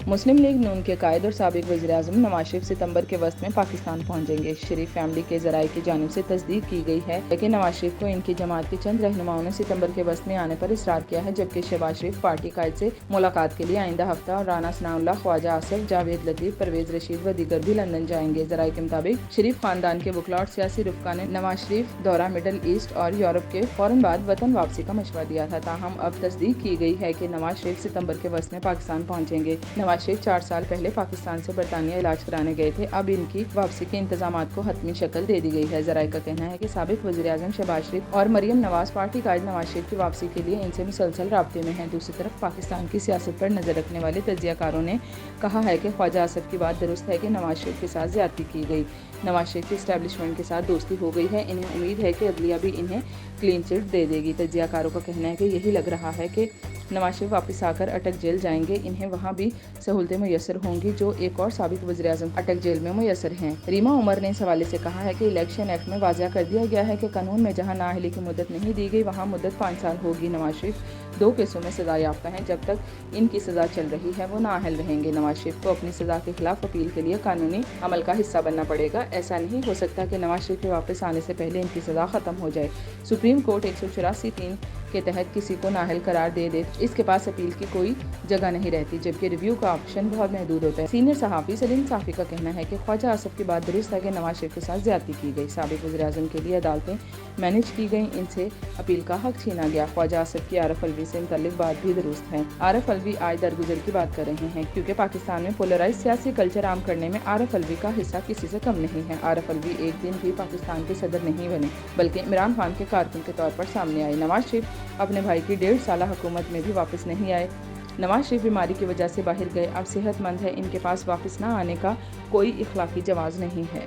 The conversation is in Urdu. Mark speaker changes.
Speaker 1: مسلم لیگ نون کے قائد اور سابق وزیر اعظم نواز شریف ستمبر کے وسط میں پاکستان پہنچیں گے۔ شریف فیملی کے ذرائع کی جانب سے تصدیق کی گئی ہے کہ نواز شریف کو ان کی جماعت کے چند رہنماؤں نے ستمبر کے وسط میں آنے پر اصرار کیا ہے، جبکہ شہباز شریف پارٹی قائد سے ملاقات کے لیے آئندہ ہفتہ اور رانا ثناء اللہ، خواجہ آصف، جاوید لطیف، پرویز رشید و دیگر بھی لندن جائیں گے۔ ذرائع کے مطابق شریف خاندان کے وکلاء اور سیاسی رفقا نے نواز شریف دورہ مڈل ایسٹ اور یورپ کے فوراً بعد وطن واپسی کا مشورہ دیا تھا، تاہم اب تصدیق کی گئی ہے کہ نواز شریف ستمبر کے وسط میں پاکستان پہنچیں گے۔ نواز شریف 4 سال پہلے پاکستان سے برطانیہ علاج کرانے گئے تھے، اب ان کی واپسی کے انتظامات کو حتمی شکل دے دی گئی ہے۔ ذرائع کا کہنا ہے کہ سابق وزیر اعظم شہباز شریف اور مریم نواز پارٹی قائد نواز شریف کی واپسی کے لیے ان سے مسلسل رابطے میں ہیں۔ دوسری طرف پاکستان کی سیاست پر نظر رکھنے والے تجزیہ کاروں نے کہا ہے کہ خواجہ آصف کی بات درست ہے کہ نواز شریف کے ساتھ زیادتی کی گئی۔ نواز شریف کی اسٹیبلشمنٹ کے ساتھ دوستی ہو گئی ہے، انہیں امید ہے کہ عدلیہ بھی انہیں کلین چٹ دے دے گی۔ تجزیہ کاروں کا کہنا ہے کہ یہی لگ رہا ہے کہ نواز شریف واپس آ کر اٹک جیل جائیں گے، انہیں وہاں بھی سہولتیں میسر ہوں گی جو ایک اور سابق وزیر اعظم اٹک جیل میں میسر ہیں۔ ریما عمر نے اس حوالے سے کہا ہے کہ الیکشن ایکٹ میں واضح کر دیا گیا ہے کہ قانون میں جہاں نااہلی کی مدت نہیں دی گئی وہاں مدت 5 سال ہوگی۔ نواز شریف 2 کیسوں میں سزا یافتہ ہیں، جب تک ان کی سزا چل رہی ہے وہ نااہل رہیں گے۔ نواز شریف کو اپنی سزا کے خلاف اپیل کے لیے قانونی عمل کا حصہ بننا پڑے گا۔ ایسا نہیں ہو سکتا کہ نواز شریف کے واپس آنے سے پہلے ان کی سزا ختم ہو جائے۔ سپریم کورٹ 184(3) کے تحت کسی کو نااہل قرار دے دے اس کے پاس اپیل کی کوئی جگہ نہیں رہتی، جبکہ ریویو کا آپشن بہت محدود ہوتا ہے۔ سینئر صحافی سلیم صافی کا کہنا ہے کہ خواجہ آصف کی بات درست ہے کہ نواز شریف کے ساتھ زیادتی کی گئی، سابق وزیر اعظم کے لیے عدالتیں مینج کی گئیں، ان سے اپیل کا حق چھینا گیا۔ خواجہ آصف کی عارف الوی سے متعلق بات بھی درست ہے۔ عارف الوی آج درگزر کی بات کر رہے ہیں، کیونکہ پاکستان میں پولرائز سیاسی کلچر عام کرنے میں عارف الوی کا حصہ کسی سے کم نہیں ہے۔ عارف الوی ایک دن بھی پاکستان کے صدر نہیں بنے، بلکہ عمران خان کے کارکن کے طور پر سامنے آئے۔ نواز شریف اپنے بھائی کی 1.5 سالہ حکومت میں بھی واپس نہیں آئے۔ نواز شریف بیماری کی وجہ سے باہر گئے، اب صحت مند ہے، ان کے پاس واپس نہ آنے کا کوئی اخلاقی جواز نہیں ہے۔